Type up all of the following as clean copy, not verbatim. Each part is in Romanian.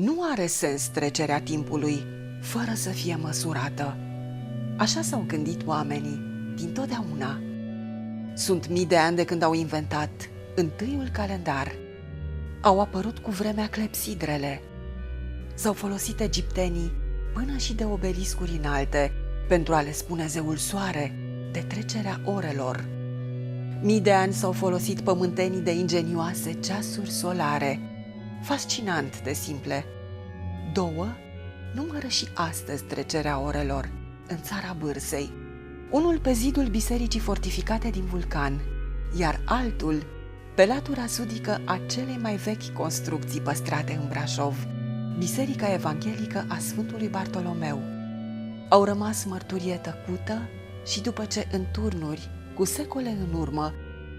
Nu are sens trecerea timpului fără să fie măsurată. Așa s-au gândit oamenii dintotdeauna. Sunt mii de ani de când au inventat întâiul calendar. Au apărut cu vremea clepsidrele. S-au folosit egiptenii până și de obeliscuri înalte pentru a le spune zeul soare de trecerea orelor. Mii de ani s-au folosit pământenii de ingenioase ceasuri solare, fascinant de simple. Două numără și astăzi trecerea orelor în țara Bârsei. Unul pe zidul bisericii fortificate din Vulcan, iar altul pe latura sudică a celei mai vechi construcții păstrate în Brașov, Biserica Evanghelică a Sfântului Bartolomeu. Au rămas mărturie tăcută și după ce în turnuri, cu secole în urmă,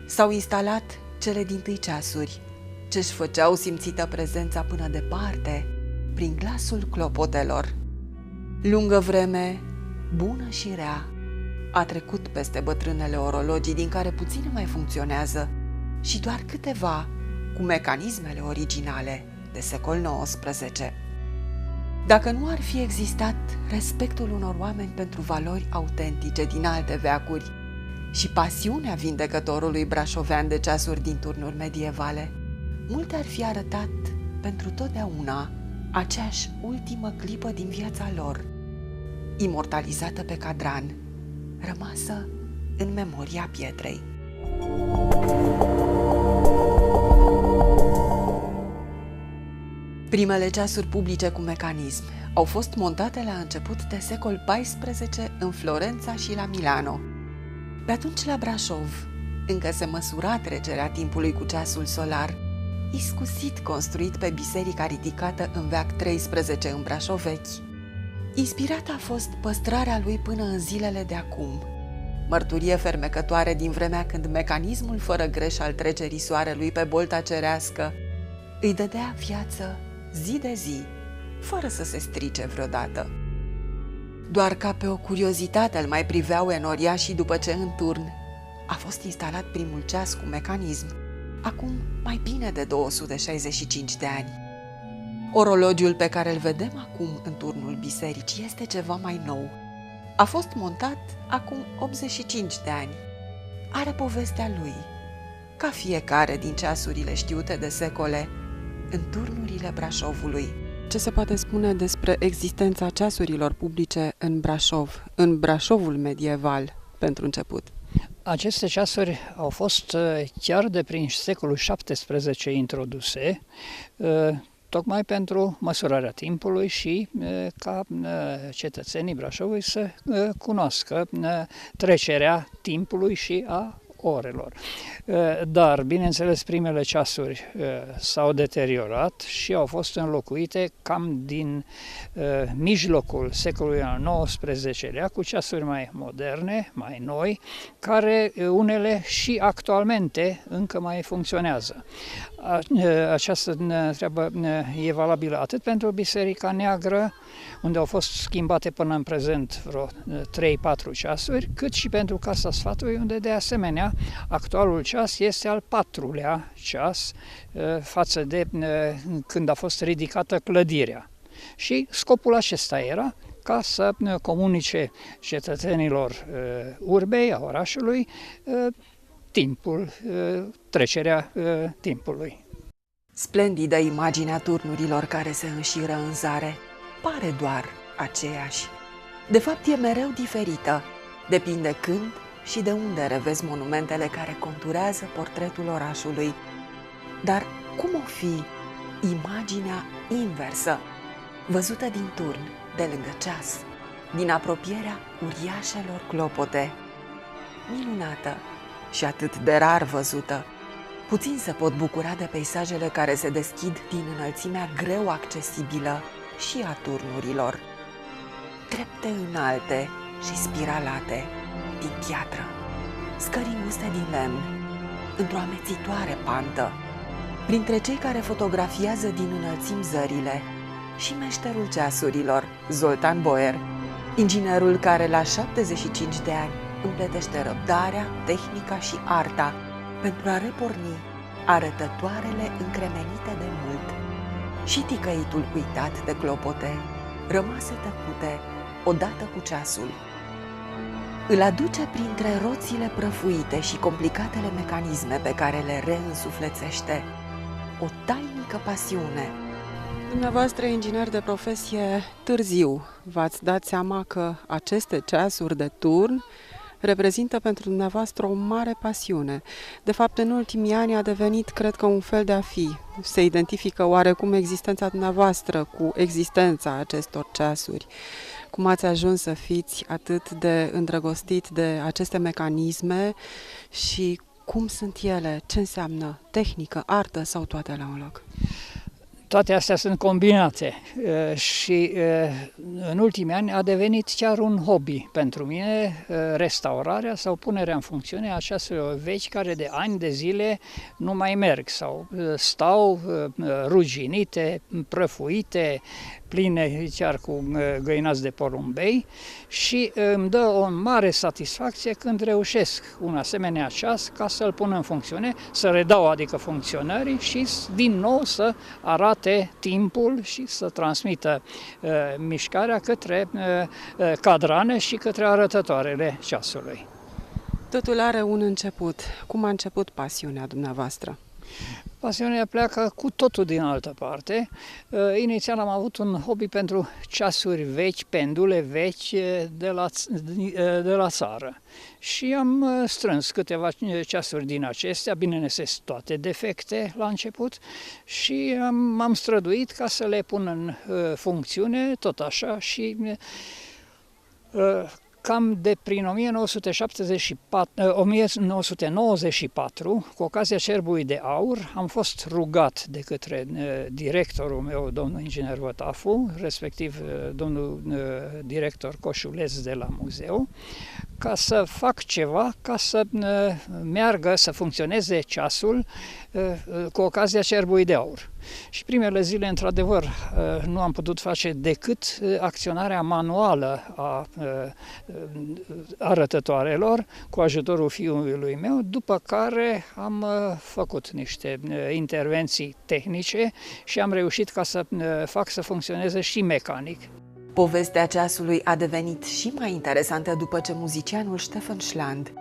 s-au instalat cele dintâi ceasuri, ce-și făceau simțită prezența până departe, prin glasul clopotelor. Lungă vreme, bună și rea, a trecut peste bătrânele orologii din care puține mai funcționează și doar câteva cu mecanismele originale de secol XIX. Dacă nu ar fi existat respectul unor oameni pentru valori autentice din alte veacuri și pasiunea vindecătorului brașovean de ceasuri din turnuri medievale, multe ar fi arătat pentru totdeauna aceeași ultimă clipă din viața lor, imortalizată pe cadran, rămasă în memoria pietrei. Primele ceasuri publice cu mecanism au fost montate la început de secol XIV în Florența și la Milano. Pe atunci la Brașov încă se măsura trecerea timpului cu ceasul solar, iscusit construit pe biserica ridicată în veac XIII în Brașov vechi. Inspirată a fost păstrarea lui până în zilele de acum, mărturie fermecătoare din vremea când mecanismul fără greș al trecerii soarelui pe bolta cerească îi dădea viață zi de zi, fără să se strice vreodată. Doar ca pe o curiozitate îl mai priveau enoriașii după ce în turn a fost instalat primul ceas cu mecanism, acum mai bine de 265 de ani. Orologiul pe care îl vedem acum în turnul bisericii este ceva mai nou. A fost montat acum 85 de ani. Are povestea lui, ca fiecare din ceasurile știute de secole în turnurile Brașovului. Ce se poate spune despre existența ceasurilor publice în Brașov, în Brașovul medieval, pentru început? Aceste ceasuri au fost chiar de prin secolul XVII introduse, tocmai pentru măsurarea timpului și ca cetățenii Brașovului să cunoască trecerea timpului și a orelor. Dar, bineînțeles, primele ceasuri s-au deteriorat și au fost înlocuite cam din mijlocul secolului al XIX-lea cu ceasuri mai moderne, mai noi, care unele și actualmente încă mai funcționează. Această treabă e valabilă atât pentru Biserica Neagră, unde au fost schimbate până în prezent vreo 3-4 ceasuri, cât și pentru Casa Sfatului, unde de asemenea actualul ceas este al 4-lea ceas față de când a fost ridicată clădirea. Și scopul acesta era ca să comunice cetățenilor urbei, a orașului, timpul, trecerea timpului. Splendidă imaginea turnurilor care se înșiră în zare. Pare doar aceeași. De fapt, e mereu diferită. Depinde când și de unde revezi monumentele care conturează portretul orașului. Dar cum o fi imaginea inversă, văzută din turn, de lângă ceas, din apropierea uriașelor clopote? Minunată și atât de rar văzută. Puțin se pot bucura de peisajele care se deschid din înălțimea greu accesibilă și a turnurilor. Trepte înalte și spiralate din piatră, scări înguste din lemn, într-o amețitoare pantă, printre cei care fotografiază din înălțimi zările, și meșterul ceasurilor, Zoltan Boyer, inginerul care la 75 de ani împletește răbdarea, tehnica și arta pentru a reporni arătătoarele încremenite de mult și ticăitul uitat de clopote, rămase tăcute odată cu ceasul. Îl aduce printre roțile prăfuite și complicatele mecanisme pe care le reînsuflețește o tainică pasiune. Dumneavoastră, inginer de profesie, târziu v-ați dat seama că aceste ceasuri de turn reprezintă pentru dumneavoastră o mare pasiune. De fapt, în ultimii ani a devenit, cred că, un fel de a fi. Se identifică oarecum existența dumneavoastră cu existența acestor ceasuri. Cum ați ajuns să fiți atât de îndrăgostit de aceste mecanisme și cum sunt ele, ce înseamnă tehnică, artă sau toate la un loc? Toate astea sunt combinate și în ultimii ani a devenit chiar un hobby pentru mine, restaurarea sau punerea în funcțiune a ceasurilor vechi care de ani de zile nu mai merg sau stau ruginite, prăfuite, pline chiar cu găinați de porumbei și îmi dă o mare satisfacție când reușesc un asemenea ceas ca să-l pun în funcțiune, să redau adică funcționării și din nou să arate timpul și să transmită mișcarea către cadrane și către arătătoarele ceasului. Totul are un început. Cum a început pasiunea dumneavoastră? Pasiunea pleacă cu totul din altă parte. Inițial am avut un hobby pentru ceasuri vechi, pendule vechi de la țară. Și am strâns câteva ceasuri din acestea, bineînțeles toate defecte la început, și m-am străduit ca să le pun în funcțiune, tot așa, și cam de prin 1994, cu ocazia Cerbului de Aur, am fost rugat de către directorul meu, domnul inginer Vătafu, respectiv domnul director Coșuleț de la muzeu, ca să fac ceva ca să meargă, să funcționeze ceasul cu ocazia Cerbului de Aur. Și primele zile, într-adevăr, nu am putut face decât acționarea manuală a arătătoarelor cu ajutorul fiului meu, după care am făcut niște intervenții tehnice și am reușit ca să fac să funcționeze și mecanic. Povestea ceasului a devenit și mai interesantă după ce muzicianul Stefan Schland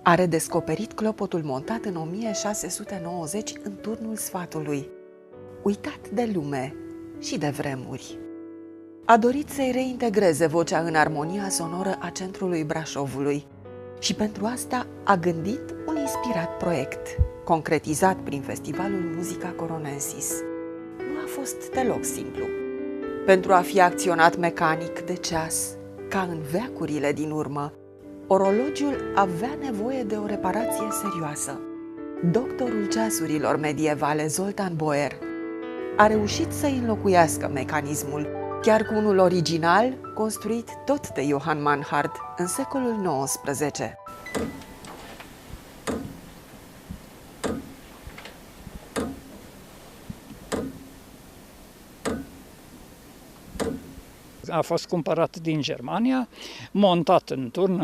a redescoperit clopotul montat în 1690 în turnul Sfatului, uitat de lume și de vremuri. A dorit să-i reintegreze vocea în armonia sonoră a centrului Brașovului și pentru asta a gândit un inspirat proiect, concretizat prin festivalul Musica Coronensis. Nu a fost deloc simplu. Pentru a fi acționat mecanic de ceas, ca în veacurile din urmă, orologiul avea nevoie de o reparație serioasă. Doctorul ceasurilor medievale Zoltan Boer a reușit să înlocuiască mecanismul, chiar cu unul original, construit tot de Johann Mannhardt în secolul XIX. A fost cumpărat din Germania, montat în turn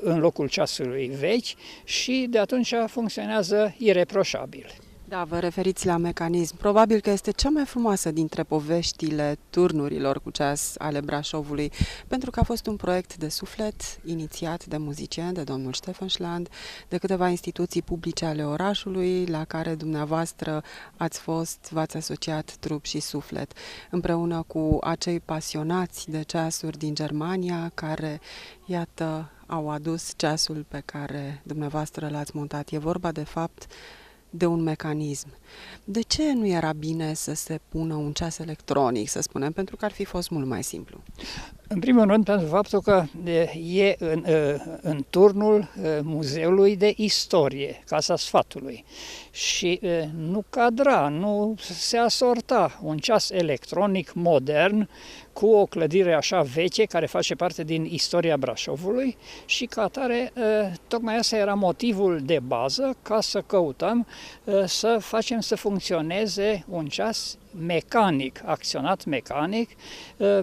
în locul ceasului vechi și de atunci funcționează ireproșabil. Da, vă referiți la mecanism. Probabil că este cea mai frumoasă dintre poveștile turnurilor cu ceas ale Brașovului, pentru că a fost un proiect de suflet inițiat de muzicieni, de domnul Stefan Schland, de câteva instituții publice ale orașului, la care dumneavoastră v-ați asociat trup și suflet, împreună cu acei pasionați de ceasuri din Germania, care, iată, au adus ceasul pe care dumneavoastră l-ați montat. E vorba, de fapt, de un mecanism. De ce nu era bine să se pună un ceas electronic, să spunem, pentru că ar fi fost mult mai simplu? În primul rând, pentru faptul că e în turnul Muzeului de Istorie, Casa Sfatului, și nu cadra, nu se asorta un ceas electronic modern cu o clădire așa veche care face parte din istoria Brașovului și ca atare, tocmai asta era motivul de bază ca să căutăm să facem să funcționeze un ceas mecanic, acționat mecanic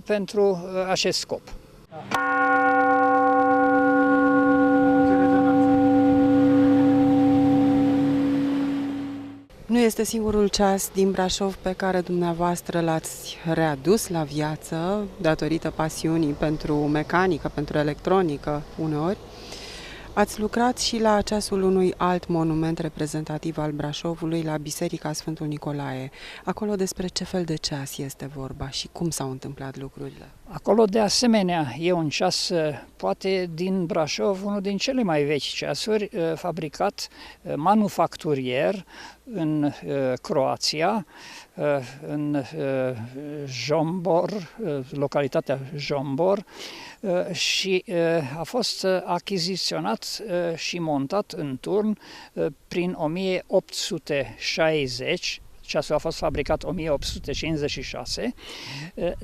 pentru acest scop. Nu este singurul ceas din Brașov pe care dumneavoastră l-ați readus la viață datorită pasiunii pentru mecanică, pentru electronică uneori. Ați lucrat și la ceasul unui alt monument reprezentativ al Brașovului, la Biserica Sfântul Nicolae. Acolo despre ce fel de ceas este vorba și cum s-au întâmplat lucrurile? Acolo, de asemenea, e un ceas, poate din Brașov, unul din cele mai vechi ceasuri, fabricat manufacturier în Croația, în Jombor, localitatea Jombor, și a fost achiziționat și montat în turn prin 1860. Ceasul a fost fabricat 1856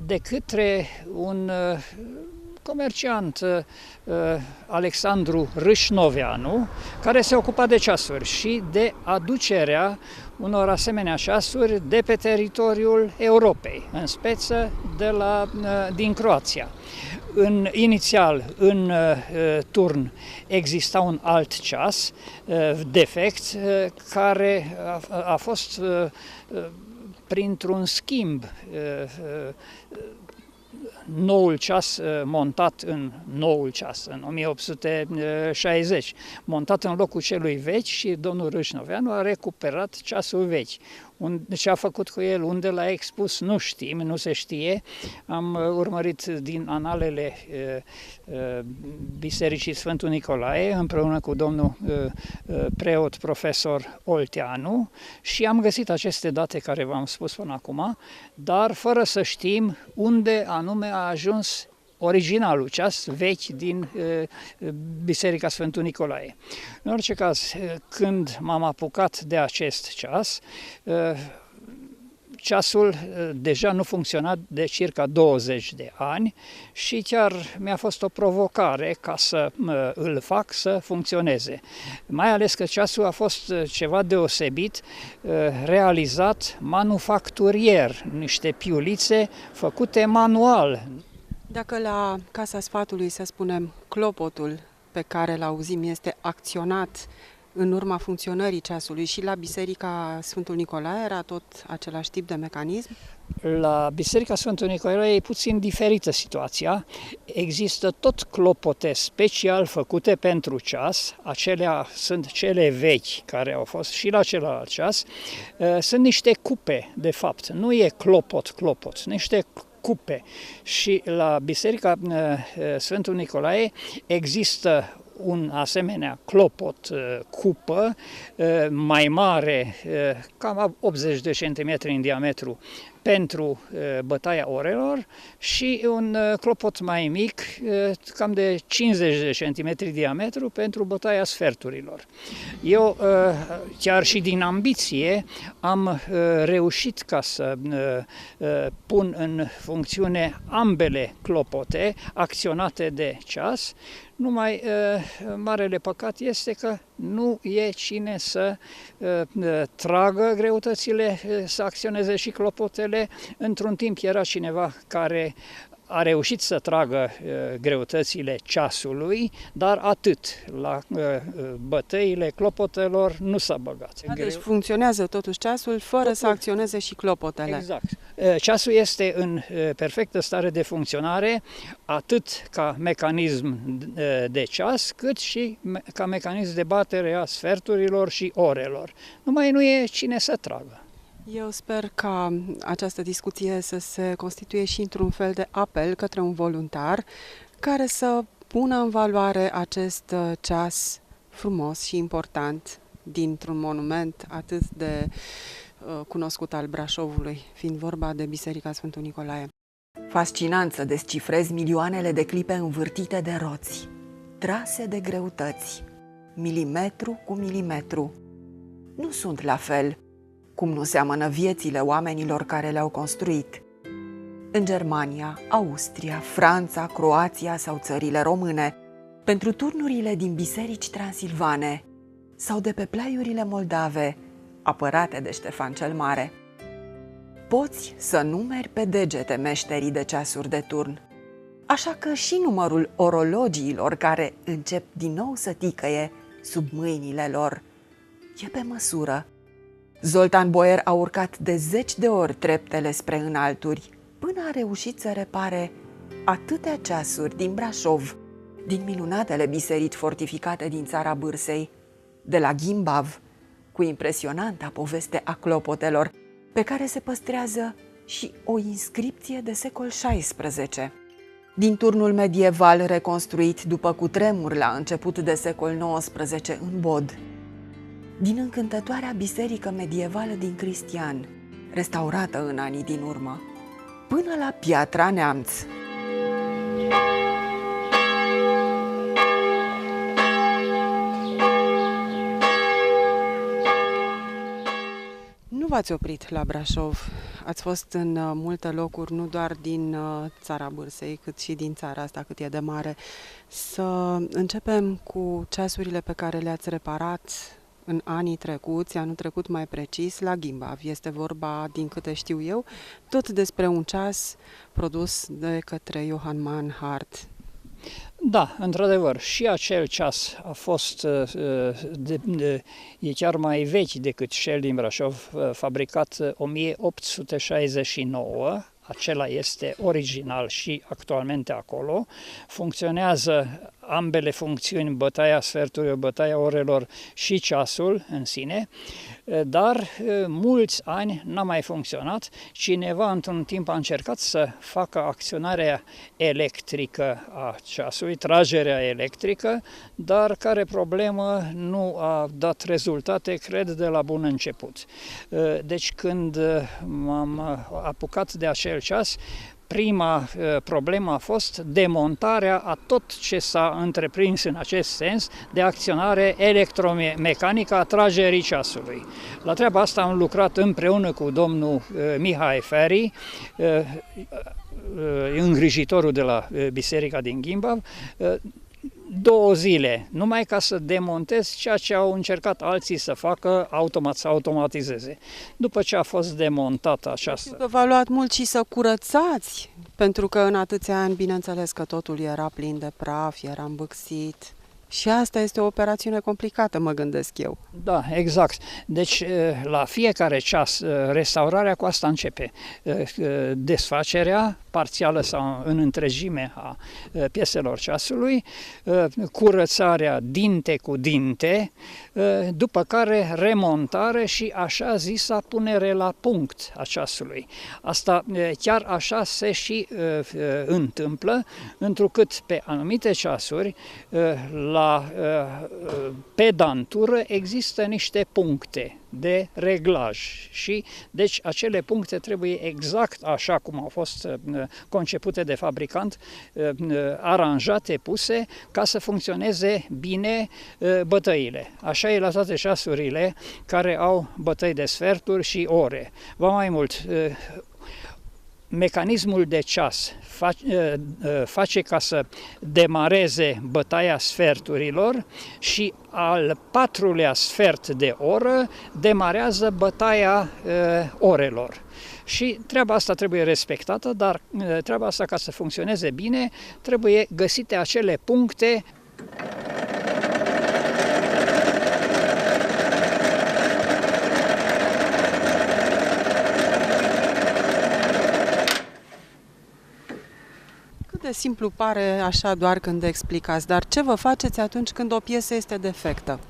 de către un comerciant, Alexandru Râșnoveanu, care se ocupa de ceasuri și de aducerea unor asemenea ceasuri de pe teritoriul Europei, în speță din Croația. Inițial, în turn, exista un alt ceas defect care a fost printr-un schimb noul ceas montat în 1860, montat în locul celui vechi, și domnul Râșnoveanu a recuperat ceasul vechi. Ce a făcut cu el, unde l-a expus, nu știm, nu se știe. Am urmărit din analele Bisericii Sfântul Nicolae împreună cu domnul preot profesor Olteanu și am găsit aceste date care v-am spus până acum, dar fără să știm unde anume a ajuns originalul ceas vechi din Biserica Sfântul Nicolae. În orice caz, când m-am apucat de acest ceas, ceasul deja nu funcționa de circa 20 de ani și chiar mi-a fost o provocare ca să îl fac să funcționeze. Mai ales că ceasul a fost ceva deosebit, realizat manufacturier, niște piulițe făcute manual. Dacă la Casa Sfatului, să spunem, clopotul pe care îl auzim este acționat în urma funcționării ceasului, și la Biserica Sfântul Nicolae era tot același tip de mecanism? La Biserica Sfântul Nicolae e puțin diferită situația. Există tot clopote special făcute pentru ceas, acelea sunt cele vechi care au fost și la celălalt ceas. Sunt niște cupe, de fapt, nu e clopot, niște cupe. Și la Biserica Sfântul Nicolae există un asemenea clopot, cupă, mai mare, cam 80 de centimetri în diametru, pentru bătaia orelor, și un clopot mai mic, cam de 50 de centimetri diametru, pentru bătaia sferturilor. Eu, chiar și din ambiție, am reușit ca să pun în funcțiune ambele clopote acționate de ceas. Numai marele păcat este că nu e cine să tragă greutățile, să acționeze și clopotele. Într-un timp era cineva care a reușit să tragă greutățile ceasului, dar atât. La bătăile clopotelor nu s-a băgat. Deci funcționează totuși ceasul fără să acționeze și clopotele. Exact. Ceasul este în perfectă stare de funcționare, atât ca mecanism de ceas, cât și ca mecanism de batere a sferturilor și orelor. Numai nu e cine să tragă. Eu sper ca această discuție să se constituie și într-un fel de apel către un voluntar care să pună în valoare acest ceas frumos și important dintr-un monument atât de cunoscut al Brașovului, fiind vorba de Biserica Sfântul Nicolae. Fascinant să descifrezi milioanele de clipe învârtite de roți, trase de greutăți, milimetru cu milimetru. Nu sunt la fel, cum nu seamănă viețile oamenilor care le-au construit. În Germania, Austria, Franța, Croația sau țările române, pentru turnurile din biserici transilvane sau de pe plaiurile moldave, apărate de Ștefan cel Mare. Poți să numeri pe degete meșterii de ceasuri de turn, așa că și numărul orologiilor care încep din nou să ticăie sub mâinile lor e pe măsură. Zoltan Boer a urcat de 10 de ori treptele spre înalturi, până a reușit să repare atâtea ceasuri din Brașov, din minunatele biserici fortificate din țara Bârsei, de la Gimbav, cu impresionanta poveste a clopotelor, pe care se păstrează și o inscripție de secol XVI. Din turnul medieval reconstruit după cutremur la început de secol XIX în Bod, din încântătoarea biserică medievală din Cristian, restaurată în anii din urmă, până la Piatra Neamț. Nu v-ați oprit la Brașov, ați fost în multe locuri, nu doar din țara Bârsei, cât și din țara asta cât e de mare. Să începem cu ceasurile pe care le-ați reparat în anii trecuți, anul trecut mai precis, la Gimbav. Este vorba, din câte știu eu, tot despre un ceas produs de către Johann Mannhardt. Da, într-adevăr, și acel ceas a fost, e chiar mai vechi decât cel din Brașov, fabricat 1869, acela este original și actualmente acolo, funcționează ambele funcțiuni, bătaia sferturilor, bătaia orelor și ceasul în sine, dar mulți ani n-a mai funcționat. Cineva într-un timp a încercat să facă acționarea electrică a ceasului, tragerea electrică, dar care problemă nu a dat rezultate, cred, de la bun început. Deci când m-am apucat de acel ceas, prima problemă a fost demontarea a tot ce s-a întreprins în acest sens de acționare electromecanică a tragerii ceasului. La treaba asta am lucrat împreună cu domnul Mihai Feri, îngrijitorul de la biserica din Gimbav, 2 zile, numai ca să demontez ceea ce au încercat alții să facă, să automatizeze. După ce a fost demontată această... Știu că v-a luat mult și să curățați, pentru că în atâția ani, bineînțeles că totul era plin de praf, era îmbâxit. Și asta este o operațiune complicată, mă gândesc eu. Da, exact. Deci, la fiecare ceas, restaurarea cu asta începe. Desfacerea parțială sau în întregime a pieselor ceasului, curățarea dinte cu dinte, după care remontare și așa zisa punere la punct a ceasului. Asta chiar așa se și întâmplă, întrucât pe anumite ceasuri, la pedantură există niște puncte de reglaj și deci acele puncte trebuie exact așa cum au fost concepute de fabricant, aranjate, puse ca să funcționeze bine bătăile. Așa e la toate ceasurile care au bătăi de sferturi și ore. Va mai mult, mecanismul de ceas face ca să demareze bătaia sferturilor și al 4-lea sfert de oră demarează bătaia orelor. Și treaba asta trebuie respectată, dar treaba asta, ca să funcționeze bine, trebuie găsite acele puncte . De simplu pare așa doar când explicați, dar ce vă faceți atunci când o piesă este defectă?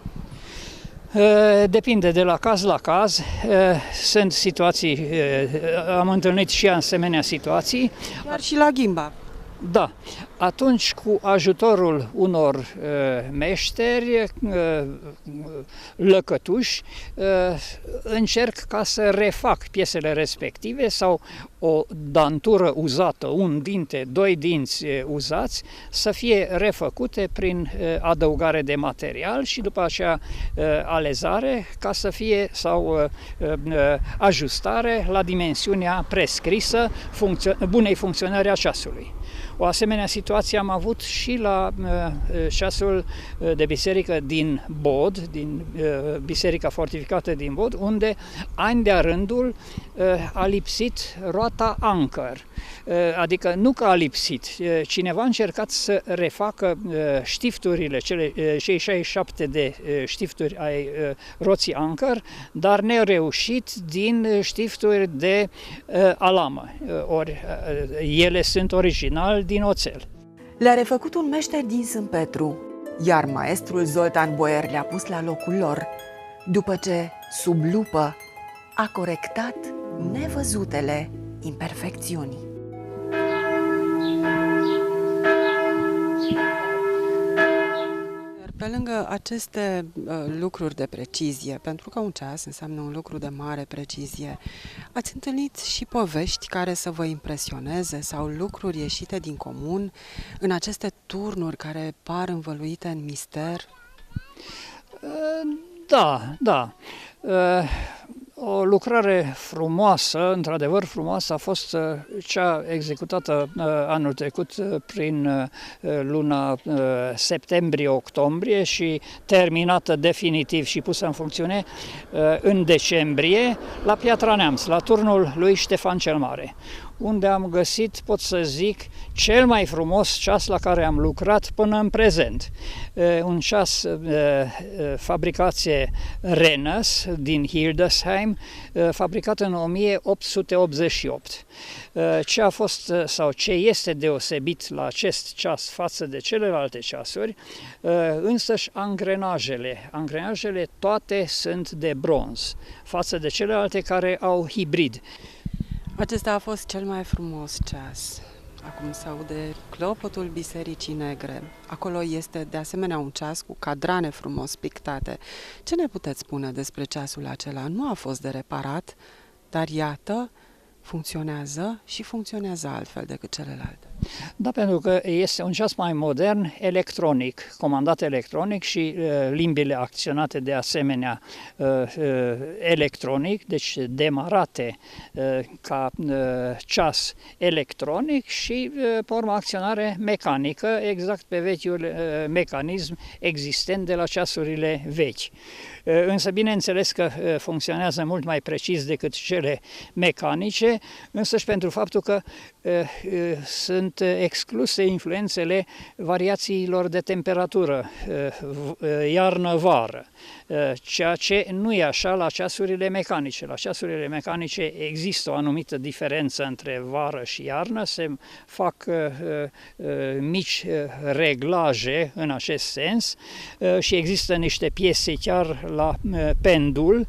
Depinde de la caz la caz. Sunt situații, am întâlnit și asemenea situații. Chiar și la Gimbav. Da, atunci cu ajutorul unor meșteri, lăcătuși, încerc ca să refac piesele respective sau o dantură uzată, un dinte, 2 dinți uzați, să fie refăcute prin adăugare de material și după aceea alezare ca să fie sau ajustare la dimensiunea prescrisă bunei funcționări a ceasului. O asemenea situație situație am avut și la ceasul de biserică din Bod, din biserica fortificată din Bod, unde ani de-a rândul a lipsit roata Anchor. Adică nu că a lipsit, cineva a încercat să refacă știfturile, cei 67 de știfturi ai roții Anchor, dar nereușit din știfturi de alamă. Ori ele sunt original din oțel. Le-a refăcut un meșter din Sâmpetru, iar maestrul Zoltan Boier le-a pus la locul lor, după ce, sub lupă, a corectat nevăzutele imperfecțiuni. Pe lângă aceste lucruri de precizie, pentru că un ceas înseamnă un lucru de mare precizie, ați întâlnit și povești care să vă impresioneze sau lucruri ieșite din comun în aceste turnuri care par învăluite în mister? Da. O lucrare frumoasă, într-adevăr frumoasă, a fost cea executată anul trecut prin luna septembrie-octombrie și terminată definitiv și pusă în funcțiune în decembrie la Piatra Neamț, la turnul lui Ștefan cel Mare, unde am găsit, pot să zic, cel mai frumos ceas la care am lucrat până în prezent. Un ceas fabricație Rennes din Hildesheim, fabricat în 1888. Ce a fost sau ce este deosebit la acest ceas față de celelalte ceasuri, însăși angrenajele. Angrenajele toate sunt de bronz, față de celelalte care au hibrid. Acesta a fost cel mai frumos ceas. Acum se aude clopotul Bisericii Negre. Acolo este de asemenea un ceas cu cadrane frumos pictate. Ce ne puteți spune despre ceasul acela? Nu a fost de reparat, dar iată, funcționează și funcționează altfel decât celelalte. Da, pentru că este un ceas mai modern, electronic, comandat electronic și limbile acționate de asemenea electronic, deci demarate ca ceas electronic și, pe urmă, acționare mecanică, exact pe vechiul mecanism existent de la ceasurile vechi. Însă, bineînțeles că funcționează mult mai precis decât cele mecanice, însăși pentru faptul că sunt excluse influențele variațiilor de temperatură, iarnă-vară, ceea ce nu e așa la ceasurile mecanice. La ceasurile mecanice există o anumită diferență între vară și iarnă, se fac mici reglaje în acest sens și există niște piese chiar la pendul,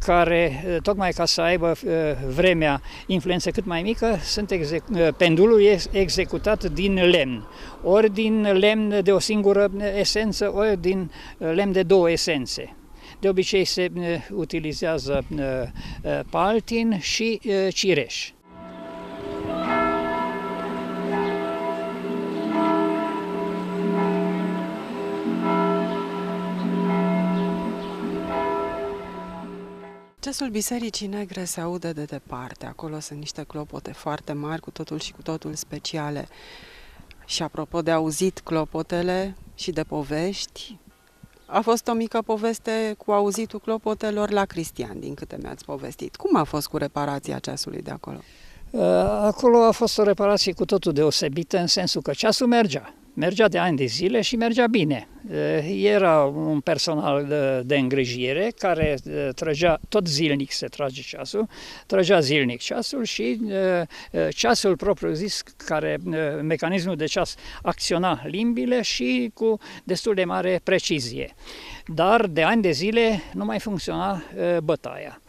care, tocmai ca să aibă vremea influență cât mai mică, pendulul este executat din lemn, ori din lemn de o singură esență, ori din lemn de două esențe. De obicei se utilizează paltin și cireș. Ceasul Bisericii Negre se aude de departe. Acolo sunt niște clopote foarte mari, cu totul și cu totul speciale. Și apropo de auzit clopotele și de povești, a fost o mică poveste cu auzitul clopotelor la Cristian, din câte mi-ați povestit. Cum a fost cu reparația ceasului de acolo? Acolo a fost o reparație cu totul deosebită, în sensul că ceasul mergea de ani de zile și mergea bine. Era un personal de îngrijire care trăgea, tot zilnic se trage ceasul, trăgea zilnic ceasul și ceasul propriu-zis, mecanismul de ceas acționa limbile și cu destul de mare precizie. Dar de ani de zile nu mai funcționa bătaia.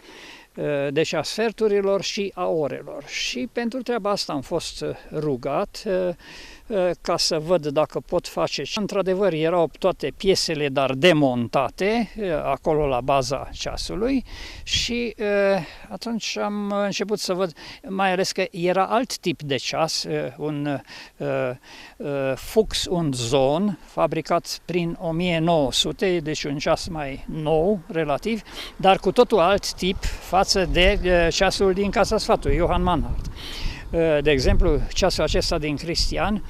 Deci a sferturilor și a orelor. Și pentru treaba asta am fost rugat ca să văd dacă pot face. Într-adevăr, erau toate piesele, dar demontate, acolo la baza ceasului și atunci am început să văd, mai ales că era alt tip de ceas, un Fuchs und Sohn, fabricat prin 1900, deci un ceas mai nou, relativ, dar cu totul alt tip față de ceasul din Casa Sfatului, Johann Mannhardt. De exemplu, ceasul acesta din Cristian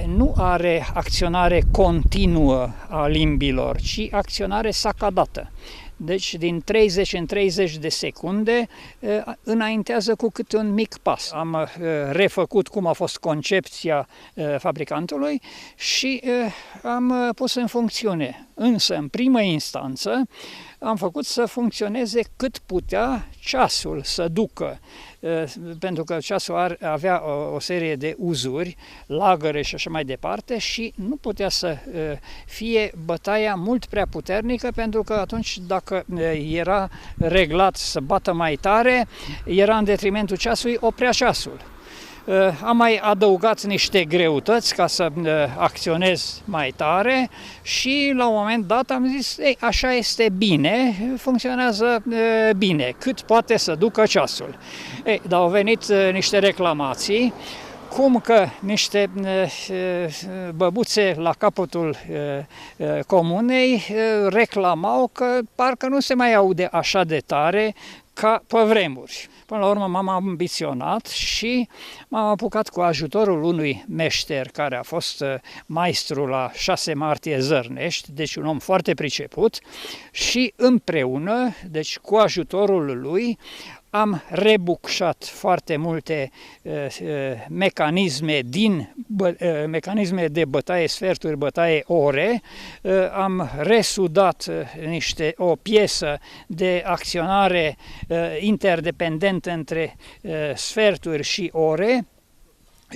nu are acționare continuă a limbilor, ci acționare sacadată. Deci din 30 în 30 de secunde înaintează cu câte un mic pas. Am refăcut cum a fost concepția fabricantului și am pus în funcțiune. Însă, în primă instanță, am făcut să funcționeze cât putea ceasul să ducă, pentru că ceasul avea o serie de uzuri, lagăre și așa mai departe și nu putea să fie bătaia mult prea puternică, pentru că atunci dacă era reglat să bată mai tare, era în detrimentul ceasului, oprea ceasul. Am mai adăugat niște greutăți ca să acționez mai tare și la un moment dat am zis, ei, așa este bine, funcționează bine, cât poate să ducă ceasul. Ei, dar au venit niște reclamații, cum că niște băbuțe la capătul comunei reclamau că parcă nu se mai aude așa de tare ca pe vremuri. Până la urmă m-am ambiționat și m-am apucat cu ajutorul unui meșter care a fost maestru la 6 Martie Zărnești, deci un om foarte priceput, și împreună, deci cu ajutorul lui, am rebucșat foarte multe mecanisme de bătaie sferturi, bătaie ore, am resudat o piesă de acționare interdependentă între sferturi și ore,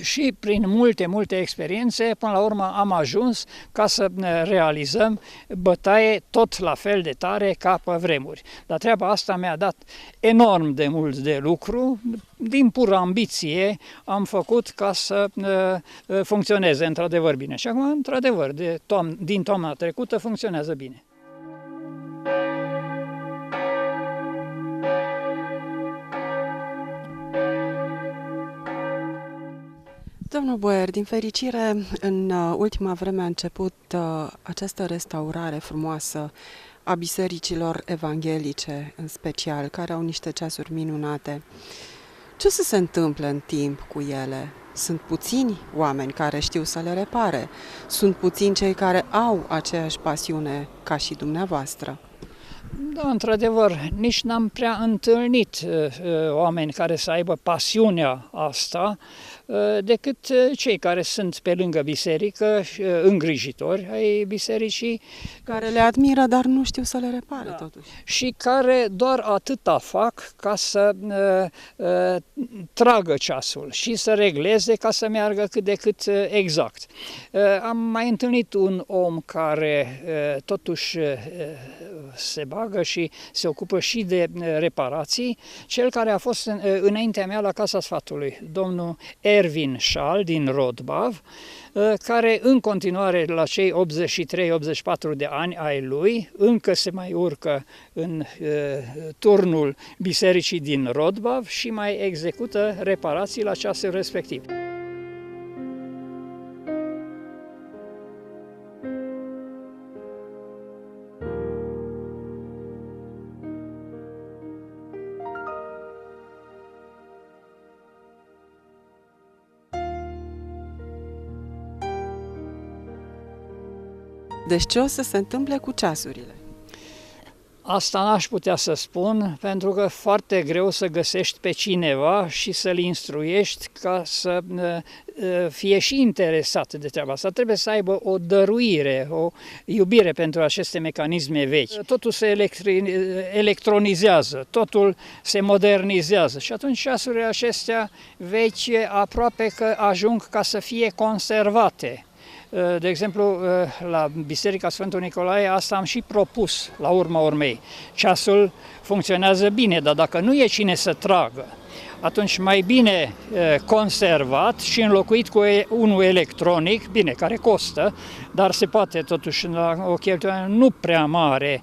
și prin multe experiențe, până la urmă am ajuns ca să realizăm bătaie tot la fel de tare ca pe vremuri. Dar treaba asta mi-a dat enorm de mult de lucru, din pură ambiție am făcut ca să funcționeze într-adevăr bine. Și acum, într-adevăr, din toamna trecută funcționează bine. Domnul Boier, din fericire, în ultima vreme a început această restaurare frumoasă a bisericilor evanghelice, în special, care au niște ceasuri minunate. Ce o să se întâmple în timp cu ele? Sunt puțini oameni care știu să le repare. Sunt puțini cei care au aceeași pasiune ca și dumneavoastră. Da, într-adevăr, nici n-am prea întâlnit oameni care să aibă pasiunea asta, decât cei care sunt pe lângă biserică, îngrijitori ai bisericii. Care le admiră, dar nu știu să le repare, totuși. Și care doar atâta fac ca să tragă ceasul și să regleze ca să meargă cât de cât exact. Am mai întâlnit un om care totuși se bagă și se ocupă și de reparații, cel care a fost înaintea mea la Casa Sfatului, domnul Ervin Șal din Rodbav, care în continuare la cei 83-84 de ani ai lui încă se mai urcă în turnul bisericii din Rodbav și mai execută reparații la ceasul respectiv. Deci ce o să se întâmple cu ceasurile? Asta n-aș putea să spun, pentru că foarte greu să găsești pe cineva și să-l instruiești ca să fie și interesat de treaba asta. Trebuie să aibă o dăruire, o iubire pentru aceste mecanisme vechi. Totul se electronizează, totul se modernizează și atunci ceasurile acestea vechi aproape că ajung ca să fie conservate. De exemplu, la Biserica Sfântul Nicolae, asta am și propus la urma urmei. Ceasul funcționează bine, dar dacă nu e cine să tragă, atunci mai bine conservat și înlocuit cu unul electronic, bine, care costă, dar se poate totuși la o cheltuială nu prea mare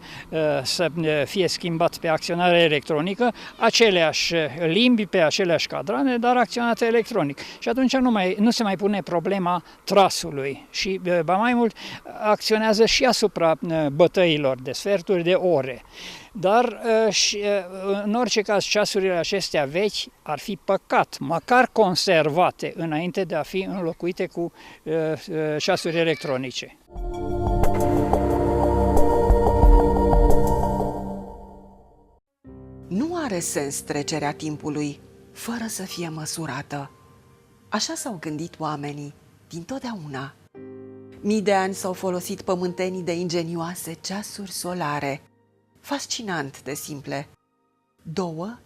să fie schimbat pe acționare electronică, aceleași limbi pe aceleași cadrane, dar acționate electronic. Și atunci nu se mai pune problema trasului și, ba mai mult, acționează și asupra bătăilor de sferturi de ore. Dar în orice caz ceasurile acestea vechi ar fi păcat, măcar conservate înainte de a fi înlocuite cu ceasuri electronice. Nu are sens trecerea timpului fără să fie măsurată. Așa s-au gândit oamenii dintotdeauna. Mii de ani s-au folosit pământenii de ingenioase ceasuri solare, fascinant de simple. Două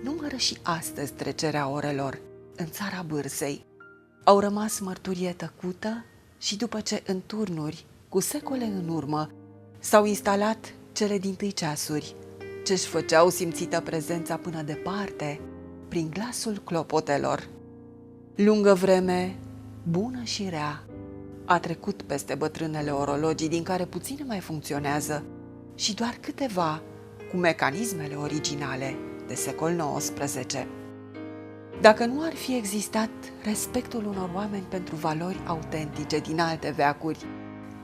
numără și astăzi trecerea orelor în țara Bârsei. Au rămas mărturie tăcută și după ce în turnuri, cu secole în urmă, s-au instalat cele dintâi ceasuri, ce-și făceau simțită prezența până departe, prin glasul clopotelor. Lungă vreme, bună și rea, a trecut peste bătrânele orologii, din care puține mai funcționează și doar câteva cu mecanismele originale de secol XIX. Dacă nu ar fi existat respectul unor oameni pentru valori autentice din alte veacuri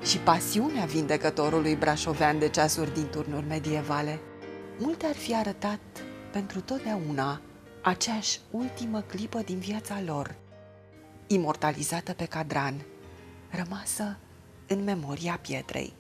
și pasiunea vindecătorului brașovean de ceasuri din turnuri medievale, multe ar fi arătat pentru totdeauna aceeași ultimă clipă din viața lor, imortalizată pe cadran, rămasă în memoria pietrei.